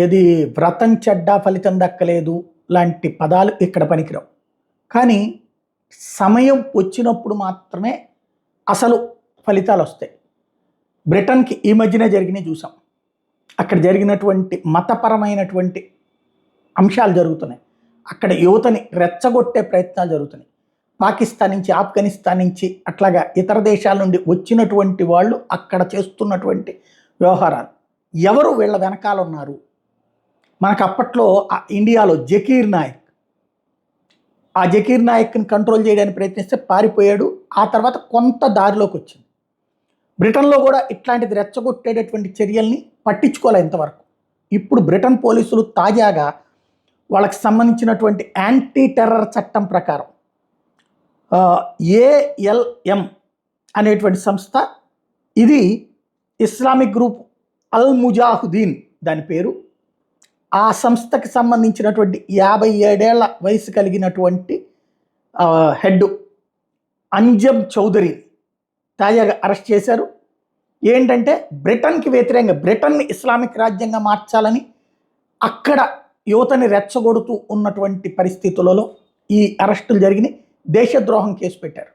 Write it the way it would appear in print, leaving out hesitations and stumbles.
ఏది వ్రతం చెడ్డ ఫలితం దక్కలేదు లాంటి పదాలు ఇక్కడ పనికిరావు. కానీ సమయం వచ్చినప్పుడు మాత్రమే అసలు ఫలితాలు వస్తాయి. బ్రిటన్కి ఈ మధ్యనే జరిగినవి చూసాం. అక్కడ జరిగినటువంటి మతపరమైనటువంటి అంశాలు జరుగుతున్నాయి. అక్కడ యువతని రెచ్చగొట్టే ప్రయత్నాలు జరుగుతున్నాయి. పాకిస్తాన్ నుంచి, ఆఫ్ఘనిస్తాన్ నుంచి, అట్లాగా ఇతర దేశాల నుండి వచ్చినటువంటి వాళ్ళు అక్కడ చేస్తున్నటువంటి వ్యవహారాలు, ఎవరు వీళ్ళ వెనకాల ఉన్నారు? మనకు అప్పట్లో ఇండియాలో జకీర్ నాయక్, ఆ జకీర్ నాయక్ని కంట్రోల్ చేయడానికి ప్రయత్నిస్తే పారిపోయాడు. ఆ తర్వాత కొంత దారిలోకి వచ్చింది. బ్రిటన్లో కూడా ఇట్లాంటిది రెచ్చగొట్టేటటువంటి చర్యల్ని పట్టించుకోలే ఇంతవరకు. ఇప్పుడు బ్రిటన్ పోలీసులు తాజాగా వాళ్ళకి సంబంధించినటువంటి యాంటీ టెర్రర్ చట్టం ప్రకారం ALM అనేటువంటి సంస్థ, ఇది ఇస్లామిక్ గ్రూప్ అల్ ముజాహుదీన్ దాని పేరు. ఆ సంస్థకి సంబంధించినటువంటి 57 ఏళ్ల వయసు కలిగినటువంటి హెడ్ అంజమ్ చౌదరి తాజాగా అరెస్ట్ చేశారు. ఏంటంటే బ్రిటన్కి వ్యతిరేకంగా, బ్రిటన్ని ఇస్లామిక్ రాజ్యంగా మార్చాలని అక్కడ యువతని రెచ్చగొడుతూ ఉన్నటువంటి పరిస్థితులలో ఈ అరెస్టులు జరిగినాయి. దేశద్రోహం కేసు పెట్టారు.